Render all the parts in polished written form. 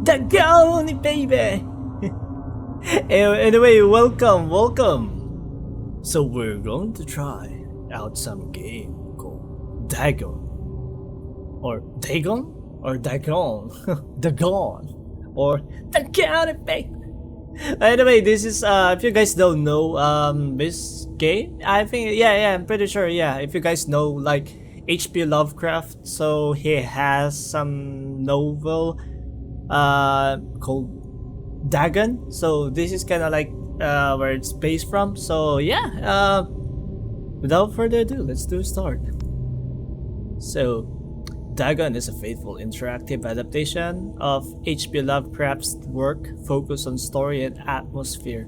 Dagon, baby! Anyway, welcome. So we're going to try out some game called Dagon. Or Dagon? Or Dagon? Dagon. Or Dagon, baby! Anyway, this is if you guys don't know this game, I think yeah, I'm pretty sure, yeah, if you guys know like H.P. Lovecraft, so he has some novel called Dagon. So this is kind of like where it's based from. So yeah, without further ado, let's do a start. So Dagon is a faithful interactive adaptation of H.P. Lovecraft's work focused on story and atmosphere.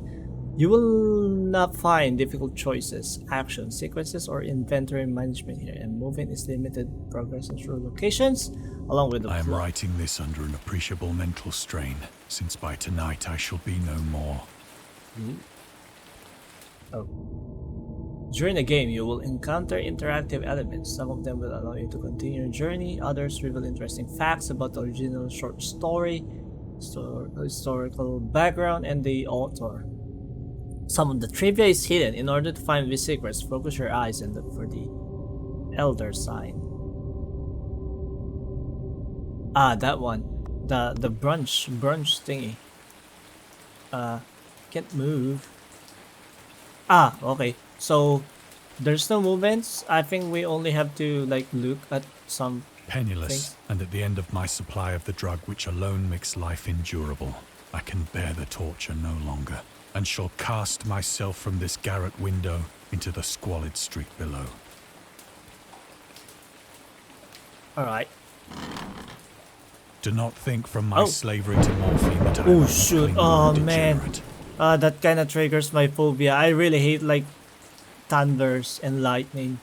You will not find difficult choices, action sequences, or inventory management here, and movement is limited progression through locations, along with the I am writing this under an appreciable mental strain, since by tonight I shall be no more. During the game, you will encounter interactive elements. Some of them will allow you to continue your journey, others reveal interesting facts about the original short story, historical background, and the author. Some of the trivia is hidden. In order to find these secrets, focus your eyes and look for the Elder sign. Ah, that one. The brunch thingy. Can't move. Ah, okay. So there's no movements. I think we only have to like look at some Penniless, things. and at the end of my supply of the drug which alone makes life endurable, I can bear the torture no longer, and shall cast myself from this garret window into the squalid street below. Alright. Do not think from my slavery to morphine that I Oh am shoot. a Oh degenerate. man. That kind of triggers my phobia. I really hate like thunders and lightning.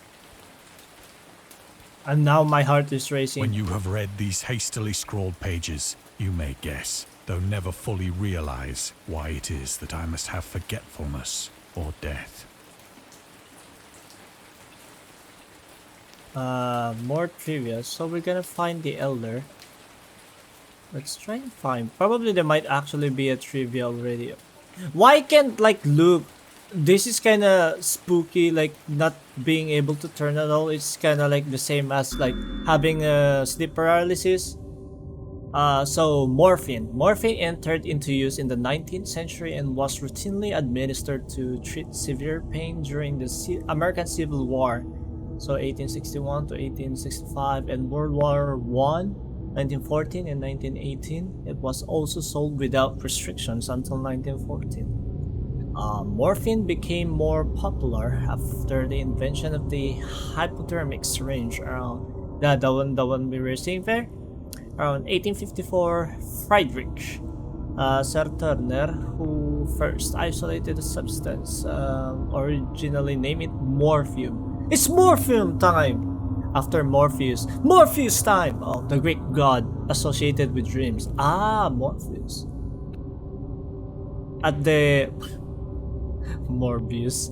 And now my heart is racing. When you have read these hastily scrawled pages, you may guess, though never fully realize, why it is that I must have forgetfulness or death. More trivia. So we're gonna find the Elder. Let's try and find. Probably there might actually be a trivia already. Why can't like Luke? This is kind of spooky, like not being able to turn at all. It's kind of like the same as like having a sleep paralysis. So morphine. Morphine entered into use in the 19th century and was routinely administered to treat severe pain during the American Civil War. So 1861 to 1865 and World War I, 1914 and 1918. It was also sold without restrictions until 1914. Morphine became more popular after the invention of the hypodermic syringe around the one we were seeing there. Around 1854, Friedrich Serturner, who first isolated the substance, originally named it morphium. It's morphium time! After Morpheus time! Oh, the Greek god associated with dreams. Ah, Morpheus. At the Morbius.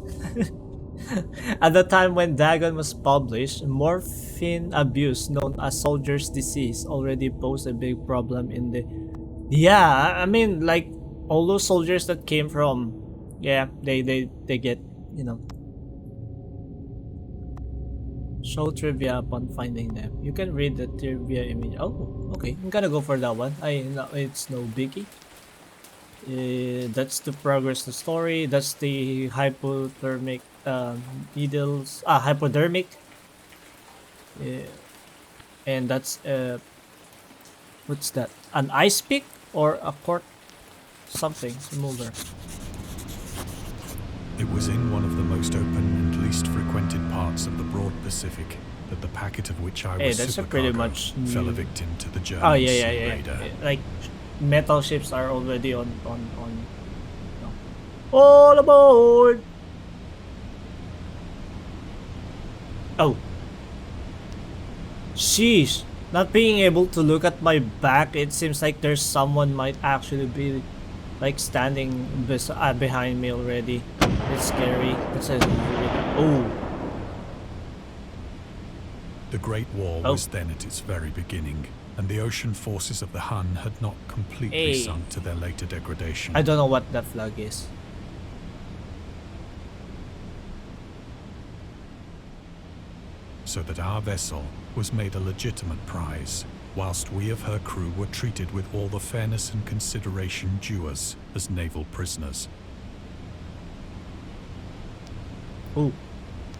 At the time when Dagon was published, morphine abuse, known as soldier's disease, already posed a big problem in the... Yeah, I mean, like, all those soldiers that came from... Yeah, they get, you know... Show trivia upon finding them. You can read the trivia image. Oh, okay. I'm gonna go for that one. It's no biggie. That's to progress the story. That's the hypodermic needles. Hypodermic. And that's what's that? An ice pick or a cork? Something similar. It was in one of the most open and least frequented parts of the broad Pacific that the packet of which I was that's a pretty much fell a victim to the German Oh sea yeah. raider. Like metal ships are already on no. All aboard. Oh. Sheesh. Not being able to look at my back, it seems like there's someone might actually be like standing behind me already. It's scary. It says, oh. The Great War was then at its very beginning, and the ocean forces of the Hun had not completely Hey. sunk to their later degradation. I don't know what that flag is. So that our vessel was made a legitimate prize, whilst we of her crew were treated with all the fairness and consideration due us as naval prisoners. Ooh.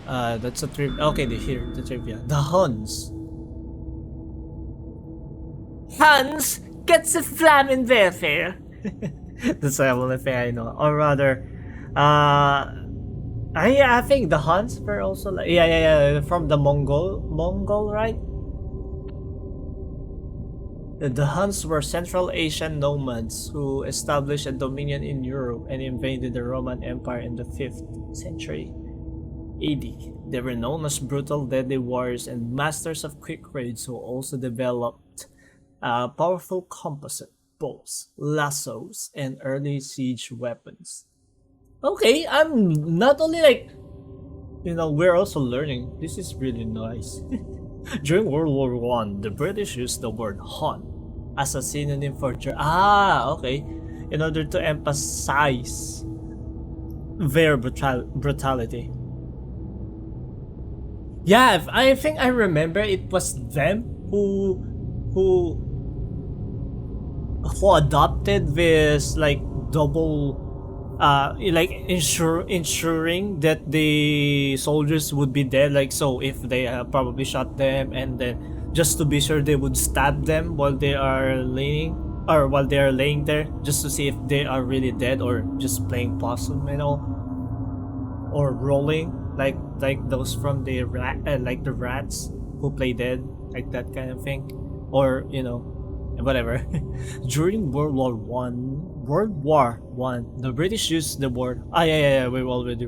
That's a trivia. Okay, here, the trivia. The Huns. Huns gets a flam in warfare. That's the only thing I know. Or rather, I think the Huns were also like, yeah, from the Mongol, right? The Huns were Central Asian nomads who established a dominion in Europe and invaded the Roman Empire in the 5th century AD. They were known as brutal, deadly warriors and masters of quick raids who also developed powerful composite bows, lassos, and early siege weapons. Okay, I'm not only like, we're also learning. This is really nice. During World War One, the British used the word Hun as a synonym for okay, in order to emphasize their brutality. Yeah, I think I remember it was them who adopted this like double like ensuring that the soldiers would be dead, like, so if they probably shot them, and then just to be sure they would stab them while they are laying there, just to see if they are really dead or just playing possum, or rolling like those from the like the rats who play dead, like that kind of thing, or whatever. During World War One, the British used the word. Yeah, we already.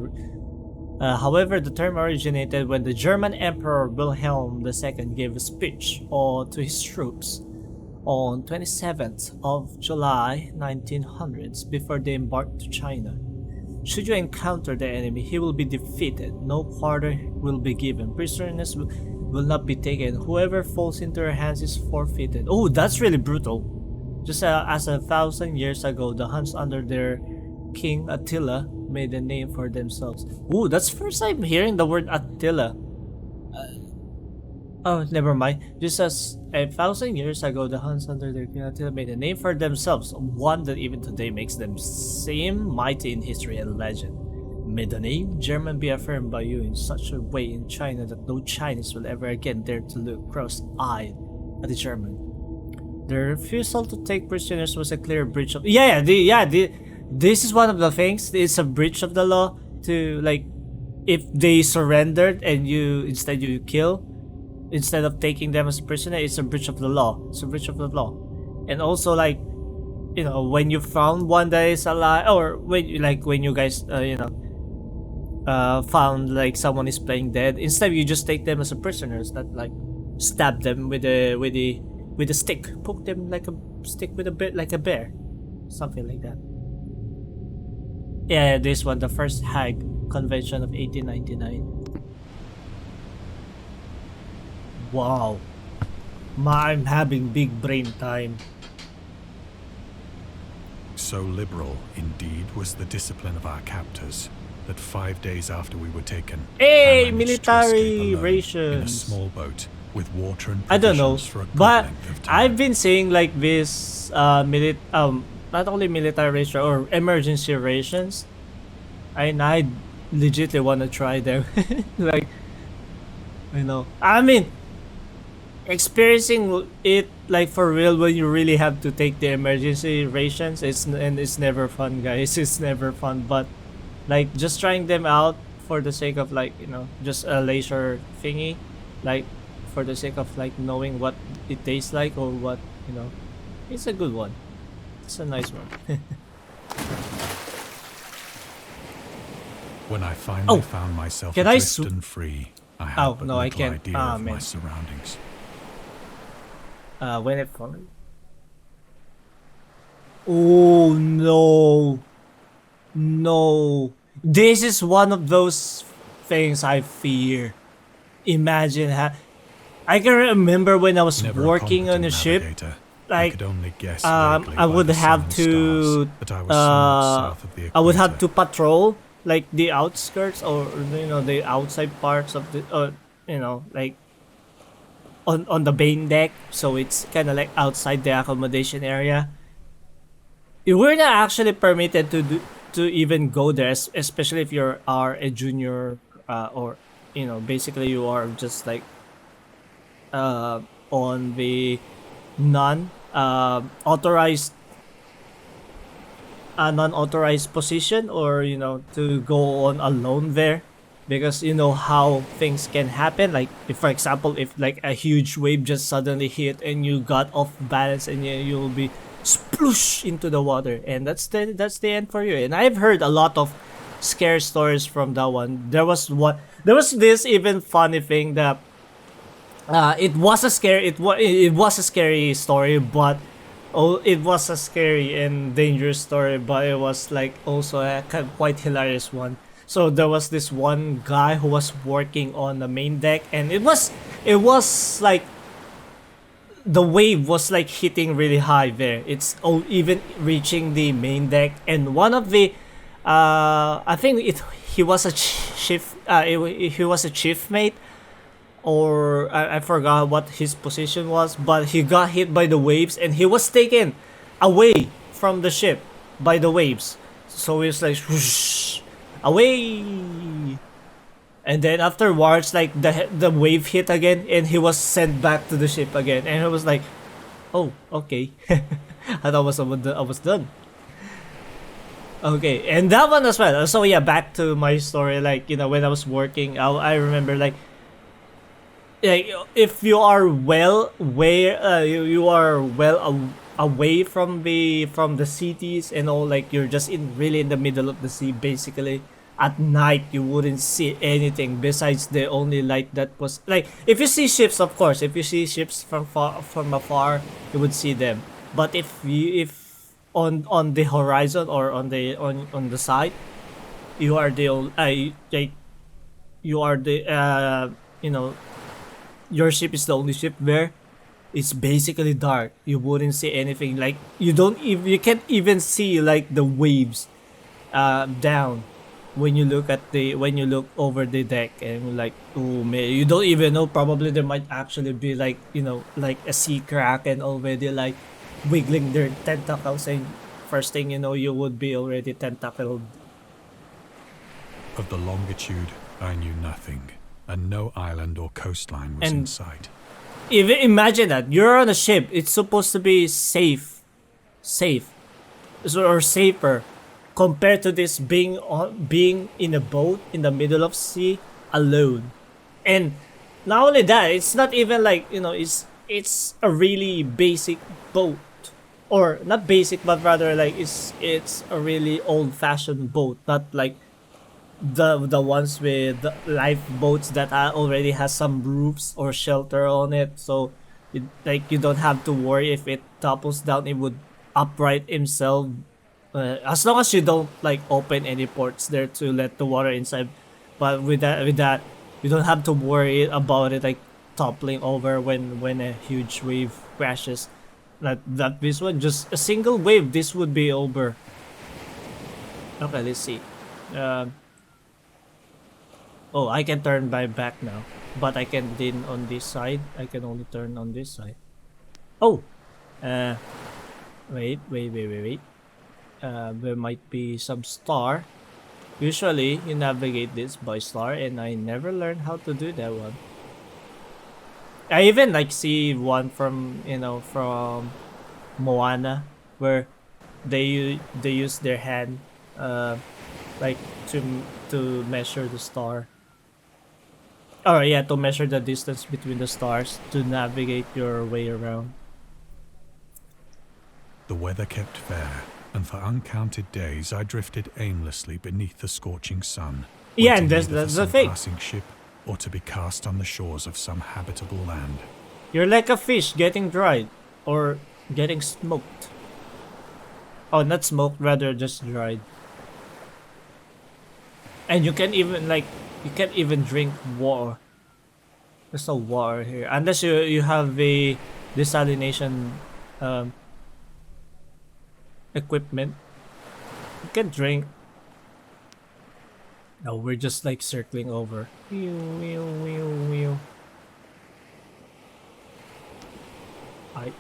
However, the term originated when the German Emperor Wilhelm II gave a speech to his troops on 27th of July 1900s before they embarked to China. Should you encounter the enemy, he will be defeated. No quarter will be given. Prisoners will not be taken. Whoever falls into your hands is forfeited. Oh, that's really brutal. Just as 1,000 years ago, the Huns under their king Attila made a name for themselves. Ooh, that's first time hearing the word Attila. Oh, never mind. Just as 1,000 years ago, the Huns under their king Attila made a name for themselves, one that even today makes them seem mighty in history and legend. May the name German be affirmed by you in such a way in China that no Chinese will ever again dare to look cross-eyed at the German. Their refusal to take prisoners was a clear breach of. This is one of the things. It's a breach of the law to, like, if they surrendered and you kill, instead of taking them as a prisoner, it's a breach of the law. It's a breach of the law. And also, like, when you found one that is alive, or when you guys found like someone is playing dead, instead you just take them as a prisoners, not like stab them with a stick, poke them like a stick with a bit like a bear, something like that. Yeah, this one, the first Hague Convention of 1899. Wow, I'm having big brain time. So liberal, indeed, was the discipline of our captors that 5 days after we were taken, Hey, I managed to military escape alone in a rations. small boat with water and I don't know, provisions for a good but length of time. I've been seeing like this not only military ration or emergency rations, and I legitimately want to try them. Like, I mean, experiencing it like for real when you really have to take the emergency rations, it's never fun, guys. It's never fun, but like just trying them out for the sake of, like, just a leisure thingy, like for the sake of like knowing what it tastes like, or what, it's a good one. It's a nice one. When I finally found myself can I adrift and free, I had but no, I little can't. idea of my Man. surroundings. When it fallen. Oh no. No. This is one of those things I fear. Imagine I can remember when I was Never a working on a competent ship, navigator, I like could only guess vaguely I by would the sun have and to stars that I was somewhat south of the I would have equator. to patrol like the outskirts, or the outside parts of the like on the main deck, so it's kind of like outside the accommodation area. You were not actually permitted to even go there, especially if you are a junior, or basically you are just like uh, on the non authorized non-authorized position, or to go on alone there, because you know how things can happen, like if for example if like a huge wave just suddenly hit and you got off balance, and you'll be sploosh into the water, and that's the end for you. And I've heard a lot of scare stories from that one. There was this even funny thing that it was a scary story, but it was a scary and dangerous story, but it was like also a quite hilarious one. So there was this one guy who was working on the main deck, and it was like the wave was like hitting really high there. It's even reaching the main deck, and one of the I think he was a he was a chief mate, or I forgot what his position was, but he got hit by the waves and he was taken away from the ship by the waves. So it's like whoosh, away. And then afterwards, like the wave hit again, and he was sent back to the ship again, and it was like, oh, okay. I thought I was done. Okay, and that one as well. So yeah, back to my story. Like when I was working, I remember like if you are you are away from the cities and all, like you're just in the middle of the sea basically. At night you wouldn't see anything besides the only light that was like, if you see ships, of course, if you see ships from afar, you would see them. But if on the horizon, or on the side, you are the like you are the you know your ship is the only ship there. It's basically dark. You wouldn't see anything. Like you can't even see like the waves down when you look over the deck, and like, oh man, you don't even know. Probably there might actually be like like a sea kraken already like wiggling their tentacles, and first thing you know, you would be already tentacled. Of the longitude, I knew nothing, and no island or coastline was in And sight. even imagine that you're on a ship. It's supposed to be safe, or safer, compared to this being in a boat in the middle of sea alone. And not only that, it's not even like it's a really basic boat, or not basic, but rather like it's a really old fashioned boat, not like the ones with lifeboats that already has some roofs or shelter on it. So you don't have to worry if it topples down, it would upright himself, as long as you don't like open any ports there to let the water inside. But with that you don't have to worry about it like toppling over when a huge wave crashes. That this one, just a single wave, this would be over. Okay, let's see. um oh, I can turn my back now, but I can then on this side, I can only turn on this side. Oh, uh wait. There might be some star. Usually you navigate this by star, and I never learned how to do that one. I even like see one from Moana, where they use their hand, like to measure the star. Oh yeah, to measure the distance between the stars to navigate your way around. The weather kept fair, and for uncounted days I drifted aimlessly beneath the scorching sun, Yeah, waiting and that's either for that's the some thing. passing ship or to be cast on the shores of some habitable land. You're like a fish getting dried, or getting smoked. Oh, not smoked, rather just dried. And you can't even drink water. There's no water here. Unless you have a desalination um, equipment. You can drink. No, we're just like circling over. Whew, whew, whew, whew. I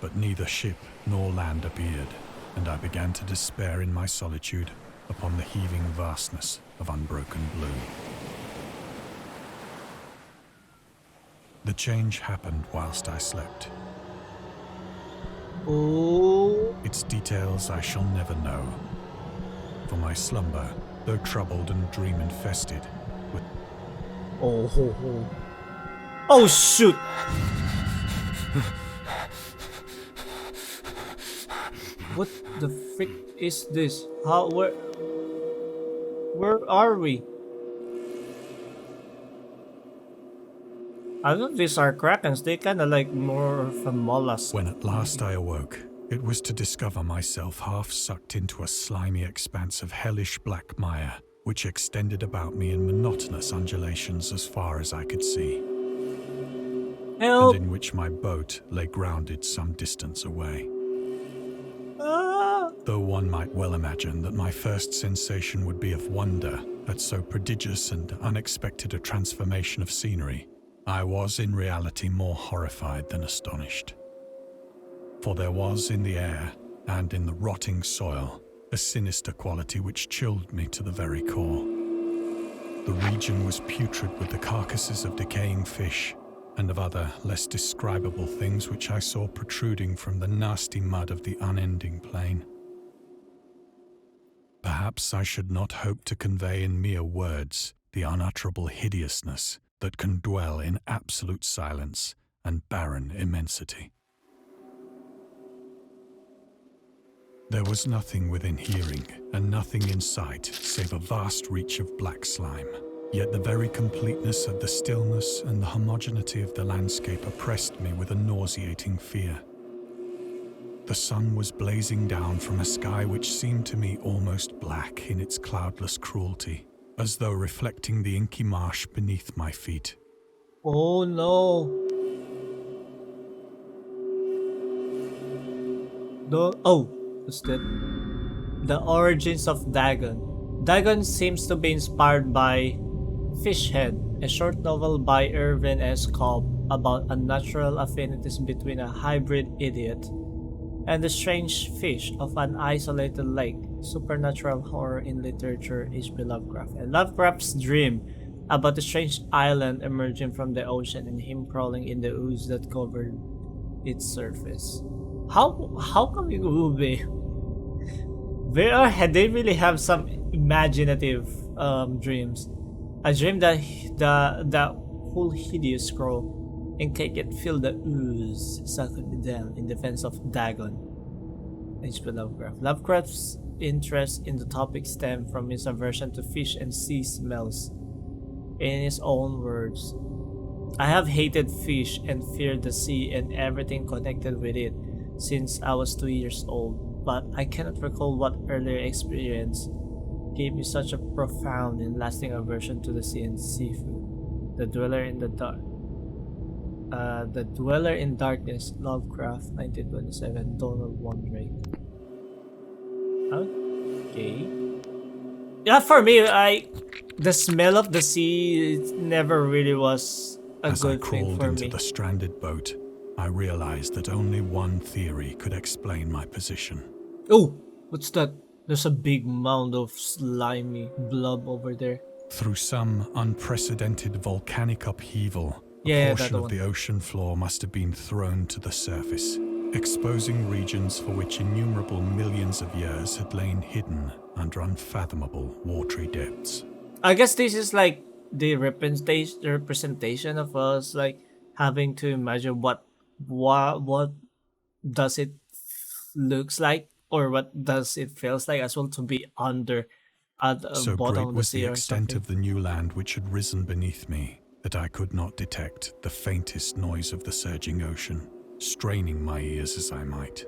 But neither ship nor land appeared, and I began to despair in my solitude upon the heaving vastness of unbroken blue. The change happened whilst I slept. oh Its details I shall never know, for my slumber, though troubled and dream-infested, with oh ho, ho. Oh shoot! What the frick is this? How where are we? I don't know, these are krakens. They kind of like more of a mollusk. when at last I awoke, it was to discover myself half sucked into a slimy expanse of hellish black mire, which extended about me in monotonous undulations as far as I could see, Help! and in which my boat lay grounded some distance away. Ah! Though one might well imagine that my first sensation would be of wonder at so prodigious and unexpected a transformation of scenery, I was in reality more horrified than astonished. For there was in the air and in the rotting soil a sinister quality which chilled me to the very core. The region was putrid with the carcasses of decaying fish and of other less describable things which I saw protruding from the nasty mud of the unending plain. Perhaps I should not hope to convey in mere words the unutterable hideousness that can dwell in absolute silence and barren immensity. There was nothing within hearing and nothing in sight save a vast reach of black slime. Yet the very completeness of the stillness and the homogeneity of the landscape oppressed me with a nauseating fear. The sun was blazing down from a sky which seemed to me almost black in its cloudless cruelty, as though reflecting the inky marsh beneath my feet. Oh no! What's that? The origins of Dagon. Dagon seems to be inspired by Fishhead, a short novel by Irvin S. Cobb about unnatural affinities between a hybrid idiot and the strange fish of an isolated lake. Supernatural horror in literature, H.P. Lovecraft, and Lovecraft's dream about a strange island emerging from the ocean and him crawling in the ooze that covered its surface. How come you will be? They really have some imaginative dreams. A dream that the whole hideous scroll and cake it filled the ooze sucked me down in defense of Dagon. H.P. Lovecraft. Lovecraft's interest in the topic stemmed from his aversion to fish and sea smells. In his own words, I have hated fish and feared the sea and everything connected with it since I was 2 years old, but I cannot recall what earlier experience gave me such a profound and lasting aversion to the sea and seafood. The Dweller in the Dark. The Dweller in Darkness, Lovecraft, 1927, Donald Wandrake. Okay. Yeah, for me, the smell of the sea never really was a As I good thing crawled for into me. the stranded boat, I realized that only one theory could explain my position. Oh, what's that? There's a big mound of slimy blob over there. Through some unprecedented volcanic upheaval, Yeah, a that portion of one. the ocean floor must have been thrown to the surface, exposing regions for which innumerable millions of years had lain hidden under unfathomable watery depths. I guess this is like the representation of us, like having to imagine what does it looks like, or what does it feels like as well to be under at the So bottom great of the was sea the or extent something. of the new land which had risen beneath me that I could not detect the faintest noise of the surging ocean, straining my ears as I might.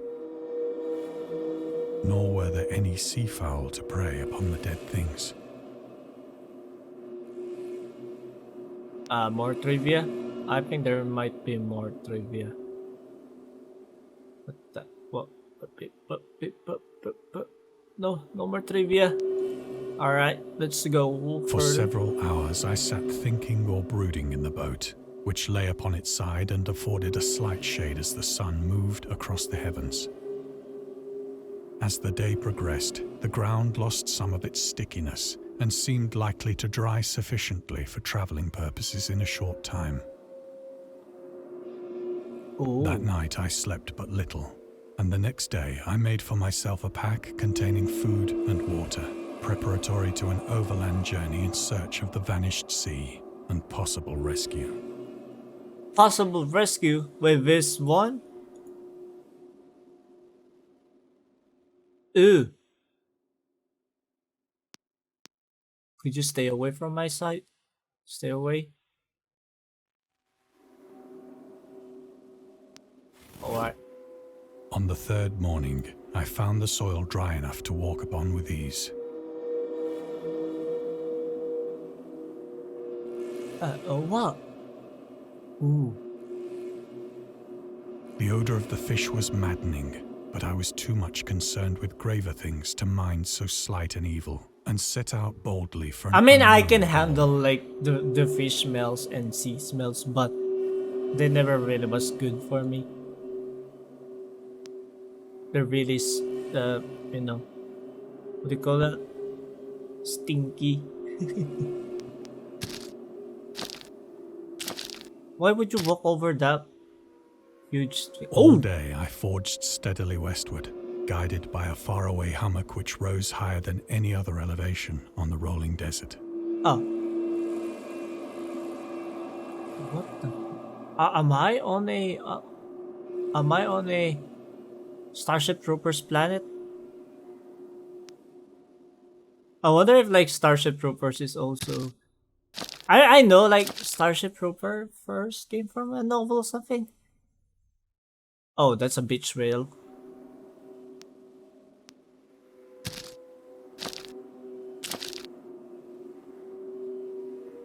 Nor were there any seafowl to prey upon the dead things. More trivia? I think there might be more trivia. What the? What? No, no more trivia. Alright, let's go For further. several hours I sat thinking or brooding in the boat, which lay upon its side and afforded a slight shade as the sun moved across the heavens. As the day progressed, the ground lost some of its stickiness and seemed likely to dry sufficiently for traveling purposes in a short time. Ooh. That night I slept but little, and the next day I made for myself a pack containing food and water, preparatory to an overland journey in search of the vanished sea and possible rescue. Possible rescue with this one? Ooh. Could you stay away from my side? Stay away. Alright. On the third morning, I found the soil dry enough to walk upon with ease. Oh, what? Ooh. The odor of the fish was maddening, but I was too much concerned with graver things to mind so slight an evil, and set out boldly for an I mean, I unknown can goal. handle like the fish smells and sea smells, but they never really was good for me. They're really, you know, what do you call that? Stinky. Why would you walk over that huge thing? All Oh! day I forged steadily westward, guided by a faraway hummock which rose higher than any other elevation on the rolling desert. Oh. What the? Am I on a? Am I on a Starship Troopers planet? I wonder if like Starship Troopers is also. I know like Starship Trooper first came from a novel or something. Oh, that's a beach rail.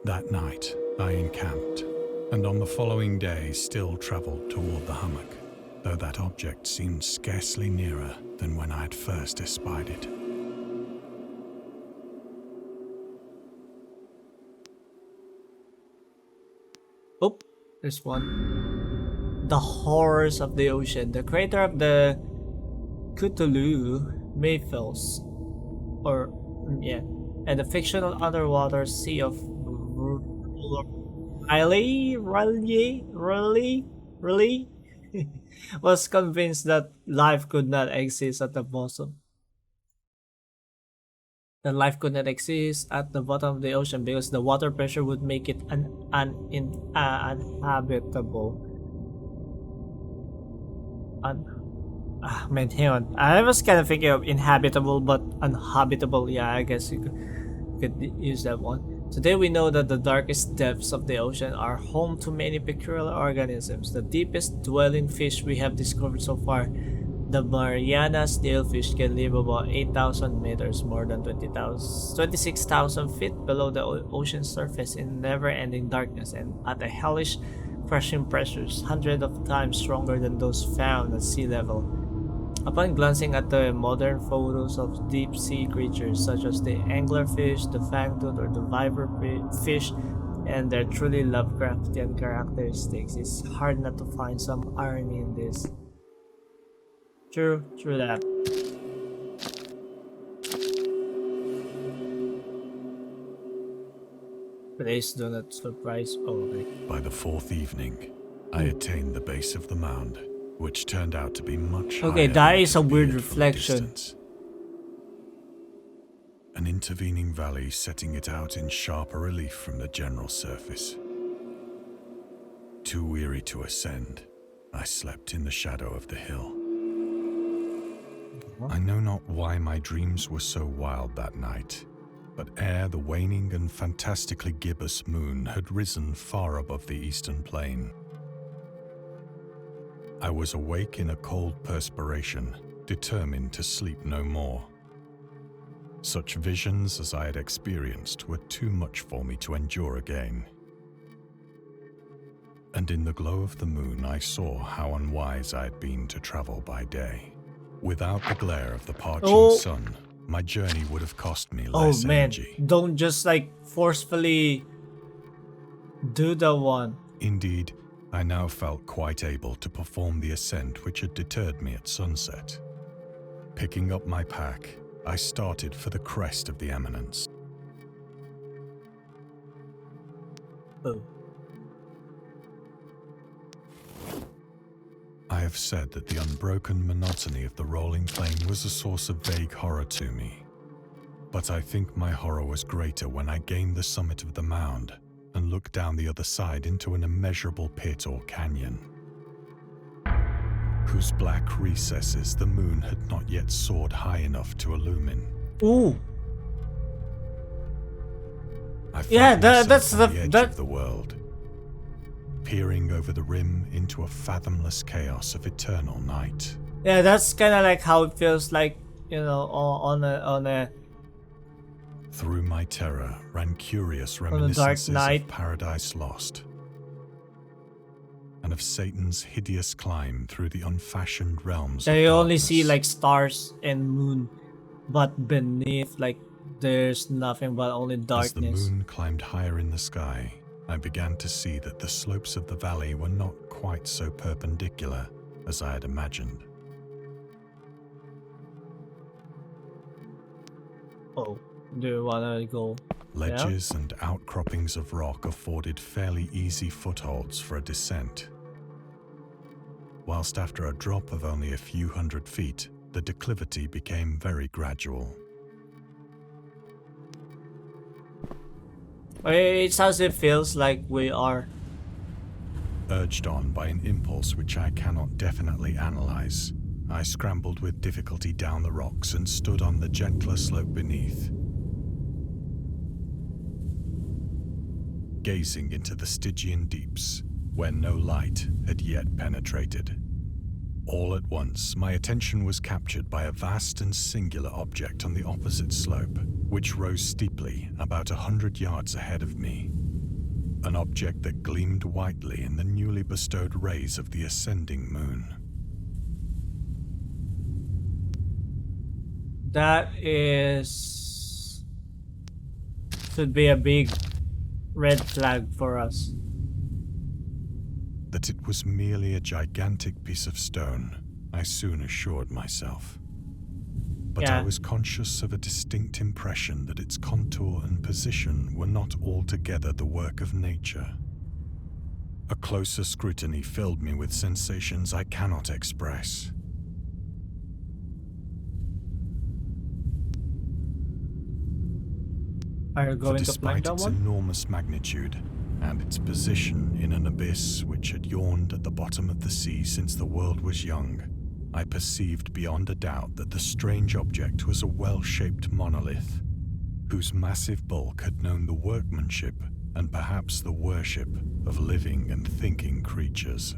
That night I encamped, and on the following day still travelled toward the hummock, though that object seemed scarcely nearer than when I had first espied it. Oh, there's one. The Horrors of the Ocean. The creator of the Cthulhu mythos, or yeah, and the fictional underwater sea of Riley was convinced that life could not exist at the bottom. That life could not exist at the bottom of the ocean because the water pressure would make it uninhabitable. Man, hang on. I was kind of thinking of inhabitable, but uninhabitable. Yeah, I guess you could use that one. Today we know that the darkest depths of the ocean are home to many peculiar organisms. The deepest dwelling fish we have discovered so far, the Mariana snailfish, can live about 8,000 meters, more than 26,000 feet below the ocean surface in never-ending darkness and at a hellish crushing pressures, hundreds of times stronger than those found at sea level. Upon glancing at the modern photos of deep-sea creatures such as the anglerfish, the fangtooth, or the viperfish, and their truly Lovecraftian characteristics, it's hard not to find some irony in this. True that. Please do not surprise. Oh, okay. By the fourth evening, I attained the base of the mound, which turned out to be much higher. Okay, that than is a it weird appeared from reflection. distance. An intervening valley setting it out in sharper relief from the general surface. Too weary to ascend, I slept in the shadow of the hill. I know not why my dreams were so wild that night, but ere the waning and fantastically gibbous moon had risen far above the eastern plain, I was awake in a cold perspiration, determined to sleep no more. Such visions as I had experienced were too much for me to endure again. And in the glow of the moon, I saw how unwise I had been to travel by day. Without the glare of the parching sun, my journey would have cost me less energy. Don't just like forcefully do the one. Indeed, I now felt quite able to perform the ascent which had deterred me at sunset. Picking up my pack, I started for the crest of the eminence. Oh. I have said that the unbroken monotony of the rolling plain was a source of vague horror to me. But I think my horror was greater when I gained the summit of the mound and looked down the other side into an immeasurable pit or canyon, whose black recesses the moon had not yet soared high enough to illumine. Ooh. I found Yeah, myself that's on the edge of the world, peering over the rim into a fathomless chaos of eternal night. Yeah, that's kind of like how it feels like, you know, on a Through my terror ran curious dark reminiscences night. of Paradise Lost, and of Satan's hideous climb through the unfashioned realms of you only see darkness. like stars and moon, but beneath like there's nothing but only As the darkness. moon climbed higher in the sky, I began to see that the slopes of the valley were not quite so perpendicular as I had imagined. Oh, do you wanna go? Ledges and outcroppings of rock afforded fairly easy footholds for a descent, whilst after a drop of only a few hundred feet, the declivity became very gradual. It's as it feels like we are. Urged on by an impulse which I cannot definitely analyze, I scrambled with difficulty down the rocks and stood on the gentler slope beneath, gazing into the Stygian deeps, where no light had yet penetrated. All at once, my attention was captured by a vast and singular object on the opposite slope, which rose steeply about 100 yards ahead of me. An object that gleamed whitely in the newly bestowed rays of the ascending moon. That is... should be a big red flag for us. That it was merely a gigantic piece of stone, I soon assured myself. But I was conscious of a distinct impression that its contour and position were not altogether the work of nature. A closer scrutiny filled me with sensations I cannot express. Are you going to despite climb that its one? enormous magnitude and its position in an abyss which had yawned at the bottom of the sea since the world was young, I perceived beyond a doubt that the strange object was a well-shaped monolith, whose massive bulk had known the workmanship and perhaps the worship of living and thinking creatures.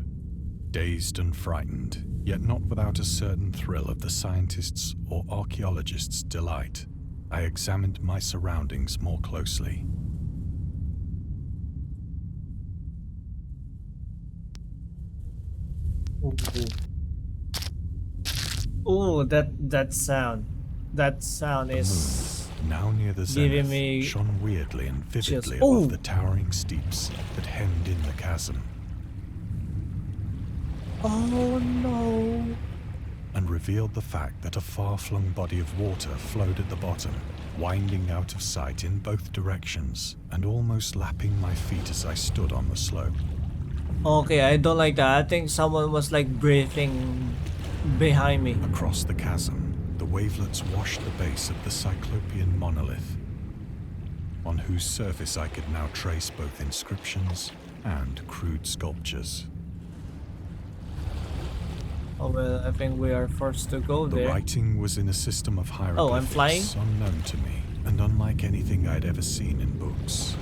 Dazed and frightened, yet not without a certain thrill of the scientist's or archaeologist's delight, I examined my surroundings more closely. Ooh, that sound. That sound is Now near the giving zenith, me shone weirdly and vividly chills. above the towering steeps that hemmed in the chasm, Oh no. and revealed the fact that a far-flung body of water flowed at the bottom, winding out of sight in both directions and almost lapping my feet as I stood on the slope. Okay, I don't like that. I think someone was like breathing behind me. Across the chasm, the wavelets washed the base of the Cyclopean monolith, on whose surface I could now trace both inscriptions and crude sculptures. Oh well, I think we are forced to go The there. writing was in a system of hieroglyphics I'm flying? unknown to me and unlike anything I'd ever seen in books,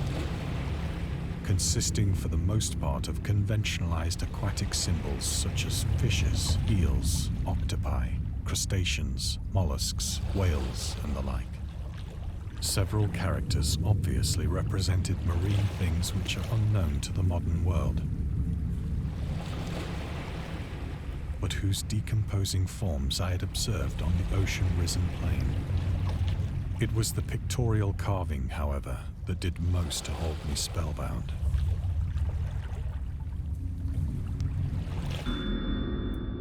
consisting for the most part of conventionalized aquatic symbols such as fishes, eels, octopi, crustaceans, mollusks, whales, and the like. Several characters obviously represented marine things which are unknown to the modern world, but whose decomposing forms I had observed on the ocean-risen plain. It was the pictorial carving, however, that did most to hold me spellbound.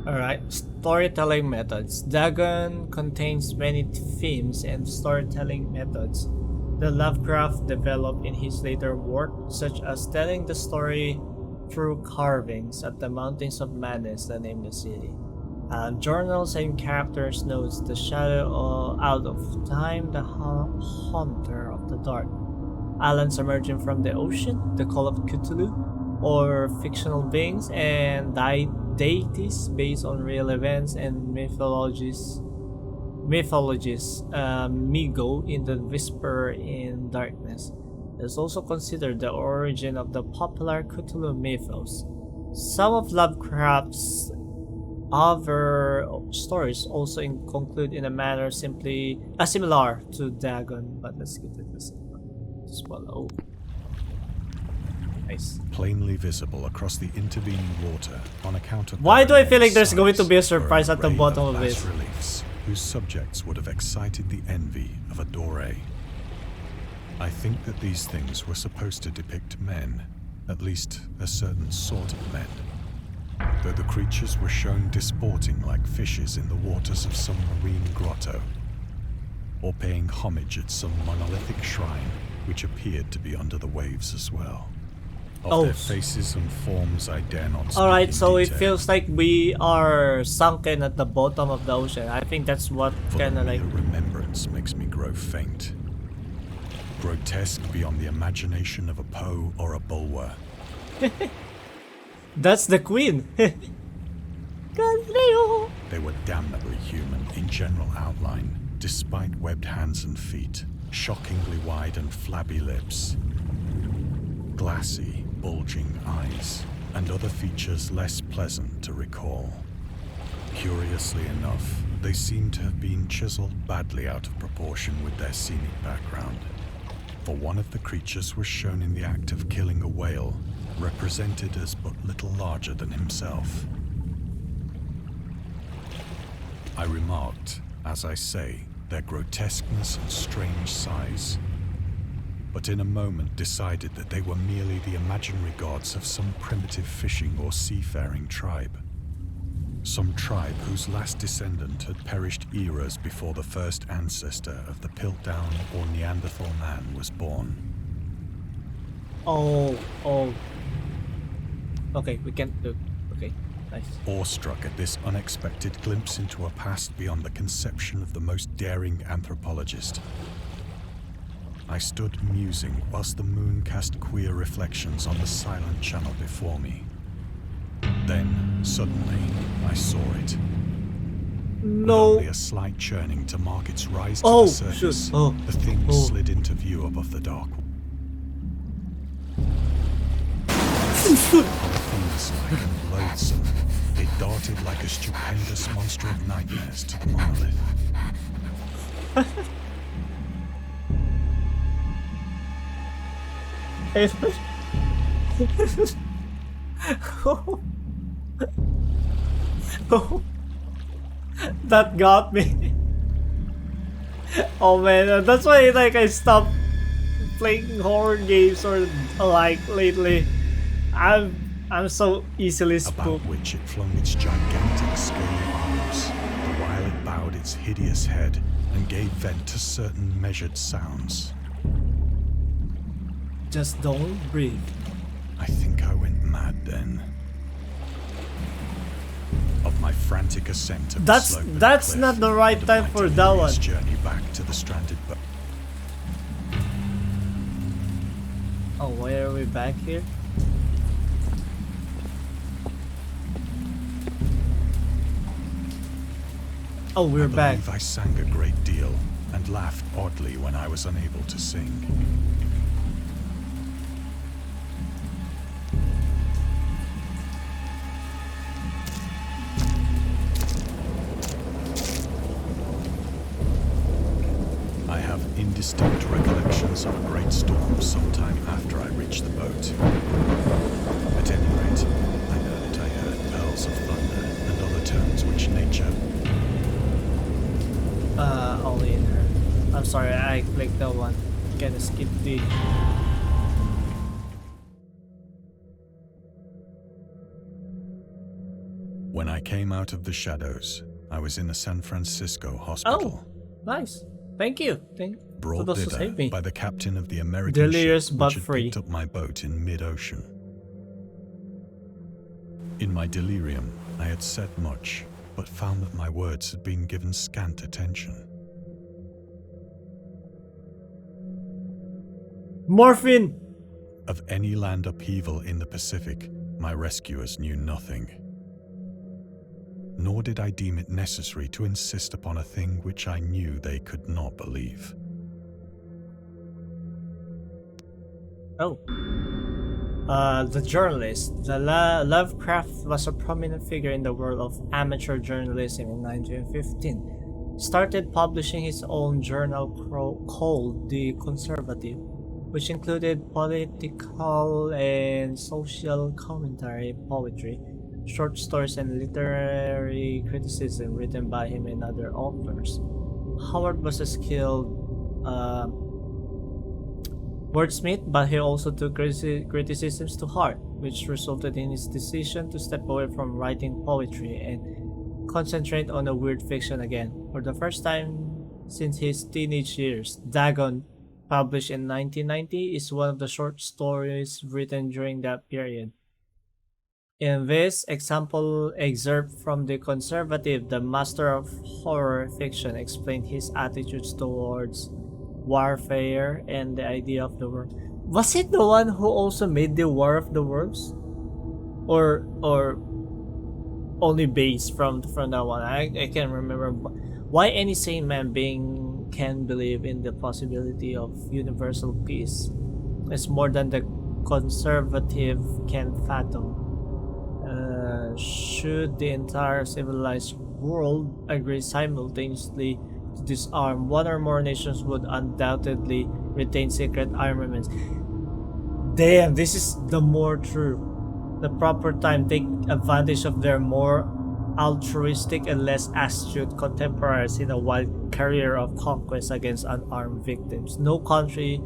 Alright, storytelling methods. Dagon contains many themes and storytelling methods that Lovecraft developed in his later work, such as telling the story through carvings at the Mountains of Madness that name the city. Journals and characters notes the shadow out of time, the haunter of the dark. Islands emerging from the ocean, the call of Cthulhu, or fictional beings and deities based on real events and mythologies. Migo in the Whisper in Darkness is also considered the origin of the popular Cthulhu mythos. Some of Lovecraft's other stories also conclude in a manner similar to Dagon, but let's get to this as well. Oh, nice. Plainly visible across the intervening water on account of... Why do I feel like there's going to be a surprise at the bottom of this? Reliefs whose subjects would have excited the envy of a Doré. I think that these things were supposed to depict men, at least a certain sort of men, though the creatures were shown disporting like fishes in the waters of some marine grotto, or paying homage at some monolithic shrine which appeared to be under the waves as well. Of their faces and forms I dare not speak. Alright, so detail. it feels like we are sunken at the bottom of the ocean. I think that's what kind of like... The remembrance makes me grow faint. Grotesque beyond the imagination of a Poe or a Bulwer. That's the queen! They were damnably human in general outline, despite webbed hands and feet, shockingly wide and flabby lips, glassy, bulging eyes, and other features less pleasant to recall. Curiously enough, they seem to have been chiseled badly out of proportion with their scenic background, for one of the creatures was shown in the act of killing a whale, represented as but little larger than himself. I remarked, as I say, their grotesqueness and strange size, but in a moment decided that they were merely the imaginary gods of some primitive fishing or seafaring tribe. Some tribe whose last descendant had perished eras before the first ancestor of the Piltdown or Neanderthal man was born. Oh. Okay, we can't do. Okay, nice. Awestruck at this unexpected glimpse into a past beyond the conception of the most daring anthropologist, I stood musing whilst the moon cast queer reflections on the silent channel before me. Then, suddenly, I saw it. No. With only a slight churning to mark its rise to the surface, the thing slid into view above the dark. Fiend-like and loathsome, it darted like a stupendous monster of nightmares to the monolith. That got me. Oh man, that's why like I stopped playing horror games or like lately. I'm so easily spooked. About which it flung its gigantic scaly arms, the while it bowed its hideous head and gave vent to certain measured sounds. Just don't breathe. I think I went mad then. Of my frantic ascent of the slope of the That's cliff, not the right and time my for that one. delirious journey back to the stranded boat. Oh, why are we back here? Oh, we're back. I believe I sang a great deal and laughed oddly when I was unable to sing. I have indistinct recollections of a great storm sometime after I reached the boat. At any rate, I know that I heard pearls of thunder and other nature. Only in her. I'm sorry, I clicked that one. Gonna skip the. When I came out of the shadows, I was in a San Francisco hospital. Oh, nice. Thank you. Brought those who thither saved me. by the captain of the American Delirious ship but which had free. picked up my boat in mid-ocean. In my delirium, I had said much, but found that my words had been given scant attention. Morphine! Of any land upheaval in the Pacific, my rescuers knew nothing. Nor did I deem it necessary to insist upon a thing which I knew they could not believe. Oh. The journalist. Lovecraft was a prominent figure in the world of amateur journalism in 1915. Started publishing his own journal called The Conservative, which included political and social commentary, poetry, short stories, and literary criticism written by him and other authors. Howard was a skilled wordsmith, but he also took criticisms to heart, which resulted in his decision to step away from writing poetry and concentrate on a weird fiction again. For the first time since his teenage years, Dagon, published in 1990, is one of the short stories written during that period. In this example excerpt from The Conservative, the master of horror fiction explained his attitudes towards warfare and the idea of the world. Was it the one who also made the War of the Worlds? Or only based from that one? I can't remember. Why any sane man being can believe in the possibility of universal peace is more than the conservative can fathom. Should the entire civilized world agree simultaneously to disarm, one or more nations would undoubtedly retain secret armaments. Damn, this is the more true. The proper time take advantage of their more altruistic and less astute contemporaries in a wild career of conquest against unarmed victims. No country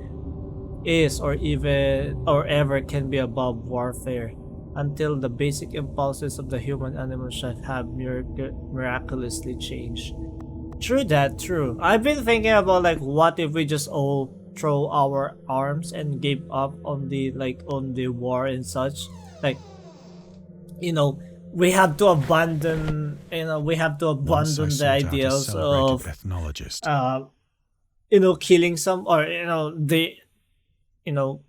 is or ever can be above warfare until the basic impulses of the human animal shall have miraculously changed. True that, true. I've been thinking about like what if we just all throw our arms and gave up on the war and such. Like, you know, we have to abandon the ideals of ethnologist. Killing some, or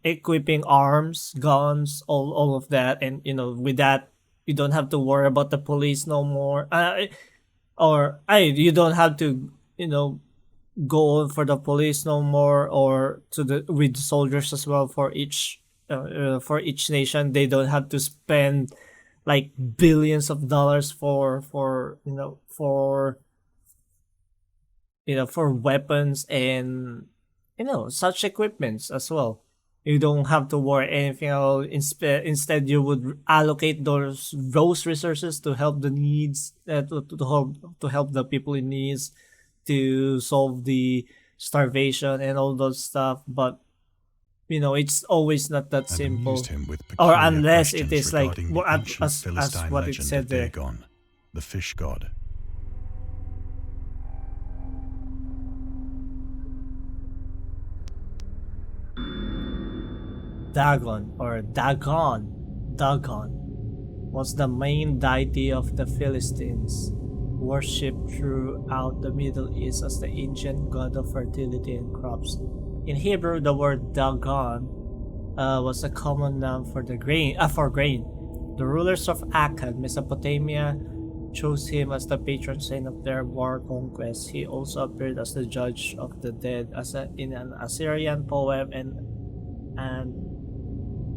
equipping arms, guns, all of that, and with that you don't have to worry about the police no more. You don't have to go for the police no more, or to the with soldiers as well for each nation. They don't have to spend like billions of dollars for weapons and such equipments as well. You don't have to worry anything else. Instead, you would allocate those resources to help the needs, to help the people in needs, to solve the starvation and all those stuff. But it's always not that simple. Him with Or unless it questions is like regarding the ancient as Philistine what it legend said of there. Dagon, the fish god. Dagon was the main deity of the Philistines, worshipped throughout the Middle East as the ancient god of fertility and crops. In Hebrew, the word Dagon was a common noun for grain. The rulers of Akkad, Mesopotamia, chose him as the patron saint of their war conquest. He also appeared as the judge of the dead in an Assyrian poem and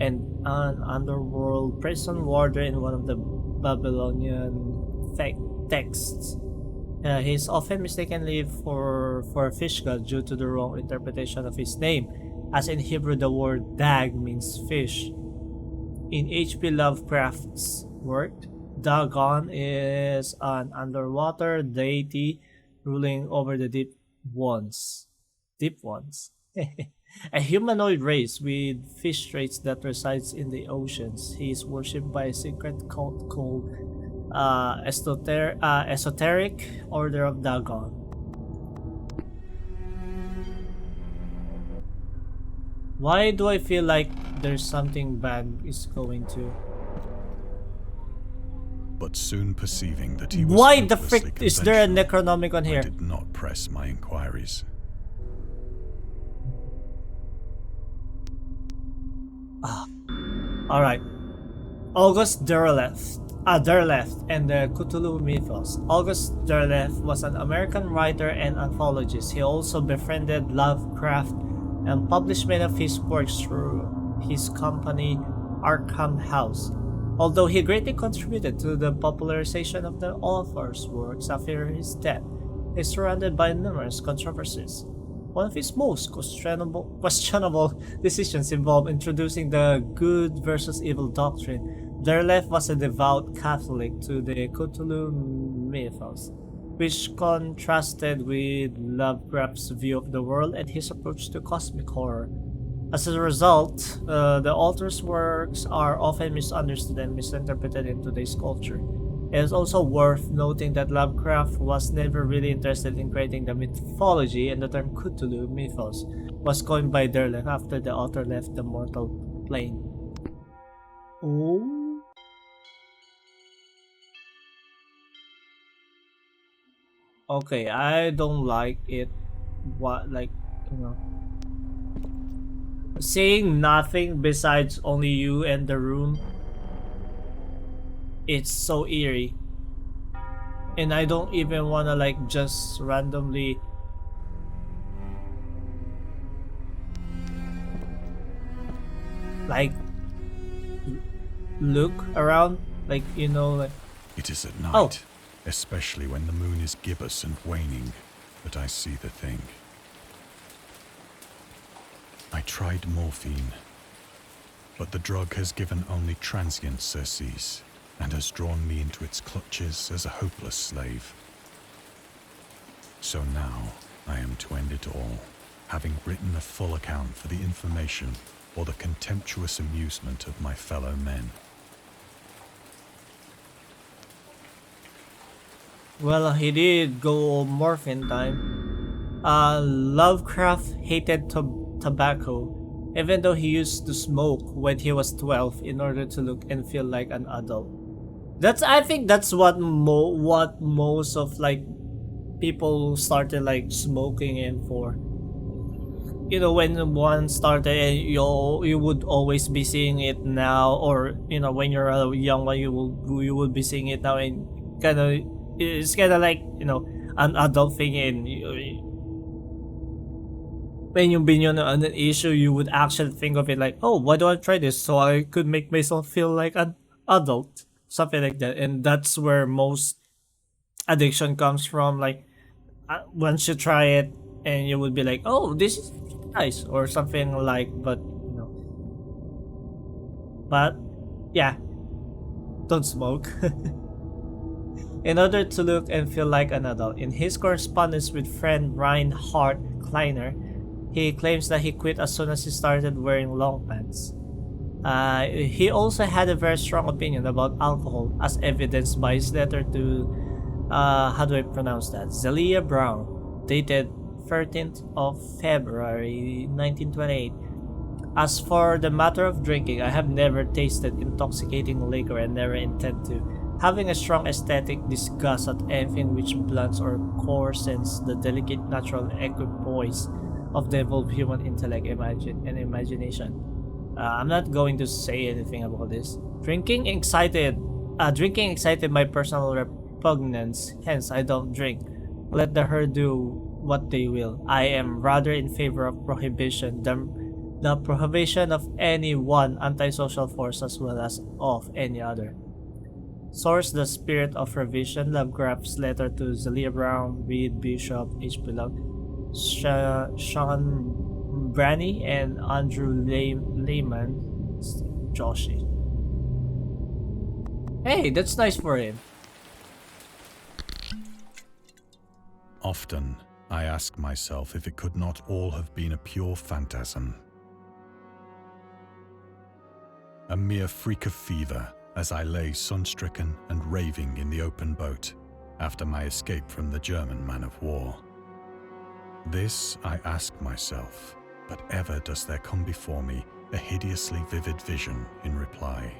an underworld prison warder in one of the Babylonian texts. He is often mistakenly for a fish god due to the wrong interpretation of his name, as in Hebrew the word dag means fish. In H.P. Lovecraft's work, Dagon is an underwater deity ruling over the deep ones. Deep ones. A humanoid race with fish traits that resides in the oceans. He is worshipped by a secret cult called Esoteric Order of Dagon. Why do I feel like there's something bad is going to? But soon perceiving that he was Why the hopelessly frick is there a conventional, Necronomicon I here? did not press my inquiries. Alright. August Derleth. Derleth and the Cthulhu Mythos. August Derleth was an American writer and anthologist. He also befriended Lovecraft and published many of his works through his company Arkham House. Although he greatly contributed to the popularization of the author's works after his death, he is surrounded by numerous controversies. One of his most questionable decisions involved introducing the good versus evil doctrine. Derleth was a devout Catholic to the Cthulhu mythos, which contrasted with Lovecraft's view of the world and his approach to cosmic horror. As a result, the author's works are often misunderstood and misinterpreted in today's culture. It is also worth noting that Lovecraft was never really interested in creating the mythology, and the term Cthulhu mythos was coined by Derleth after the author left the mortal plane. Oh? Okay, I don't like it. What, like, you know, saying nothing besides only you and the room. It's so eerie. And I don't even wanna like just randomly like look around, like, you know, like, It is at night, oh, especially when the moon is gibbous and waning, that I see the thing. I tried morphine, but the drug has given only transient surcease and has drawn me into its clutches as a hopeless slave. So now I am to end it all, having written a full account for the information or the contemptuous amusement of my fellow men. well, he did go morphine time. Lovecraft hated tobacco, even though he used to smoke when he was 12 in order to look and feel like an adult. I think that's what most of like people started like smoking in for. You know, when one started, and you would always be seeing it now, or you know, when you're a young one, you will be seeing it now, and kind of it's kind of like, you know, an adult thing, and when you've been on an issue, you would actually think of it like, oh, why do I try this so I could make myself feel like an adult, something like that. And that's where most addiction comes from. Like, once you try it, and you would be like, oh, this is nice, or something like. But you know, but yeah, don't smoke. In order to look and feel like an adult. In his correspondence with friend Reinhard Kleiner, he claims that he quit as soon as he started wearing long pants. He also had a very strong opinion about alcohol, as evidenced by his letter to, how do I pronounce that? Zelia Brown, dated 13th of February 1928. As for the matter of drinking, I have never tasted intoxicating liquor and never intend to. Having a strong aesthetic disgust at anything which blunts or coarsens the delicate natural equipoise of the evolved human intellect and imagination. I'm not going to say anything about this. Drinking excited my personal repugnance, hence I don't drink. Let the herd do what they will. I am rather in favor of prohibition, the prohibition of any one antisocial force as well as of any other. Source: The Spirit of Revision, Lovecraft's letter to Zelia Brown, Reed Bishop, H.P. Love, Sean Branney, and Andrew Lehman, Joshi. Hey, that's nice for him. Often, I ask myself if it could not all have been a pure phantasm. A mere freak of fever as I lay sun-stricken and raving in the open boat after my escape from the German man-of-war. This I ask myself, but ever does there come before me a hideously vivid vision in reply.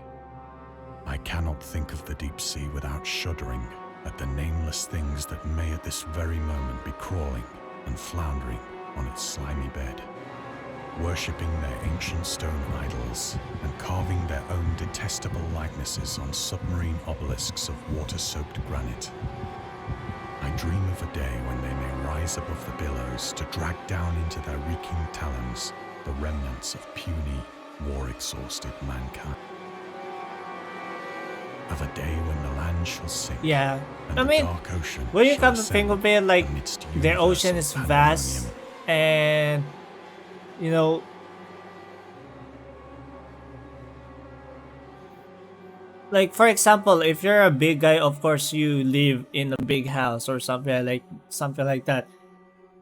I cannot think of the deep sea without shuddering at the nameless things that may at this very moment be crawling and floundering on its slimy bed, worshipping their ancient stone idols and carving their own detestable likenesses on submarine obelisks of water-soaked granite. I dream of a day when they may rise above the billows to drag down into their reeking talons the remnants of puny, war-exhausted mankind. Of a day when the land shall sink, Yeah, and I the mean, dark ocean when you shall come to think ascend of it, like, amidst the ocean universal is vast, pandemonium. and you know, like for example, if you're a big guy, of course you live in a big house or something like that.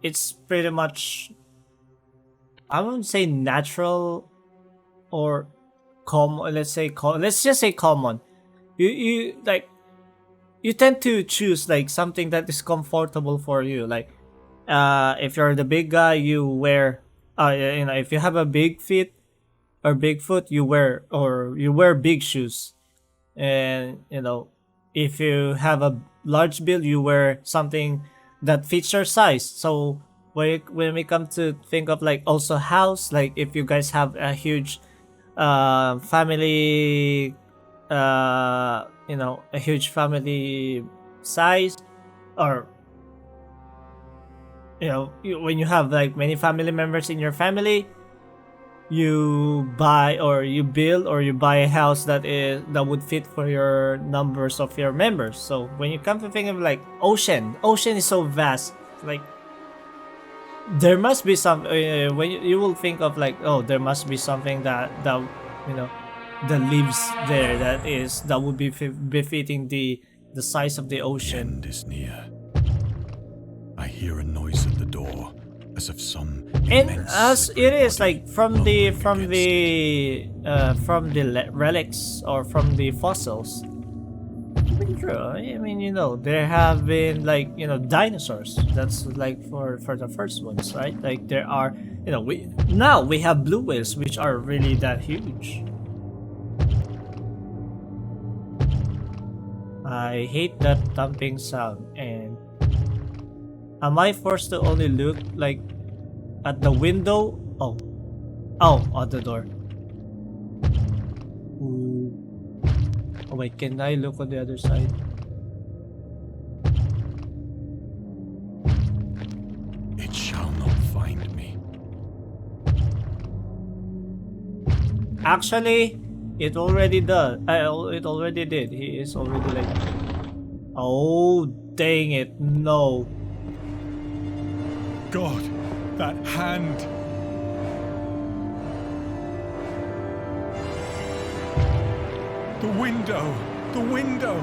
It's pretty much, I wouldn't say natural or common. Let's just say common. You like, you tend to choose like something that is comfortable for you. Like, if you're the big guy, you wear, if you have a big feet or big foot, you wear big shoes. And if you have a large build, you wear something that fits your size. So when we come to think of like also house, like if you guys have a huge family, a huge family size, or when you have like many family members in your family, you buy or you build or you buy a house that would fit for your numbers of your members. So when you come to think of like ocean is so vast. Like, there must be some, when you will think of like, oh, there must be something that you know that lives there, that would be befitting the size of the The ocean. end is near. I hear a noise at the door, as of some And immense as slippery it is body like from the lumbering against relics or from the fossils, pretty true. I mean, there have been like dinosaurs. That's like for the first ones, right? Like there are, we have blue whales, which are really that huge. I hate that thumping sound. And am I forced to only look like at the window? Oh, at the door. Ooh. Oh wait, can I look on the other side? It shall not find me. Actually, it already does. It already did. He is already like. Oh, dang it! No. God, that hand! The window! The window!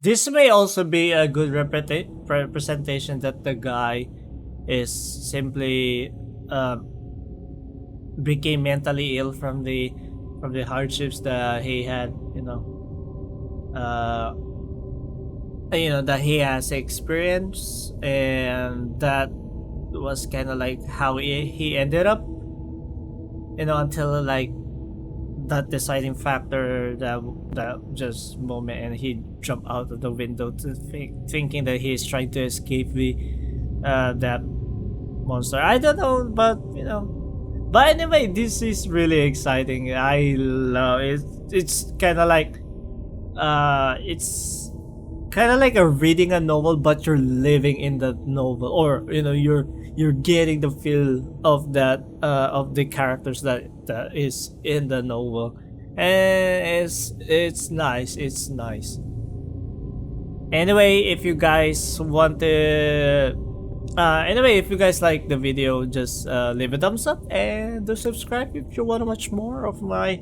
This may also be a good representation that the guy is simply became mentally ill from the hardships that he had, that he has experienced, and that was kind of like how he ended up, until like that deciding factor, that just moment, and he jumped out of the window to thinking that he's trying to escape that monster. I don't know, but but anyway, this is really exciting. I love it. It's kind of like it's kind of like a reading a novel, but you're living in the novel, or you're getting the feel of that of the characters that is in the novel, and it's nice. It's nice. Anyway, if you guys want to Anyway, if you guys like the video, just leave a thumbs up and do subscribe if you want to watch more of my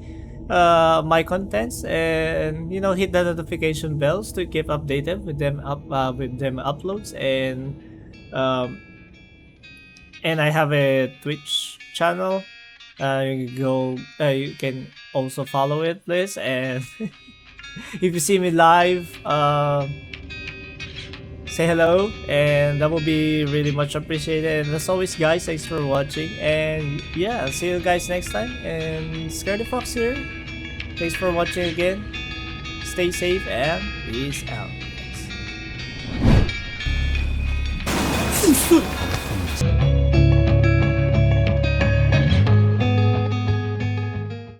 contents, and you know, hit the notification bells to keep updated with them uploads. Um, and I have a Twitch channel. You can also follow it, please. And if you see me live, say hello, and that will be really much appreciated. And as always, guys, thanks for watching, and yeah, I'll see you guys next time. And SkerdyFox here. Thanks for watching again. Stay safe and peace out.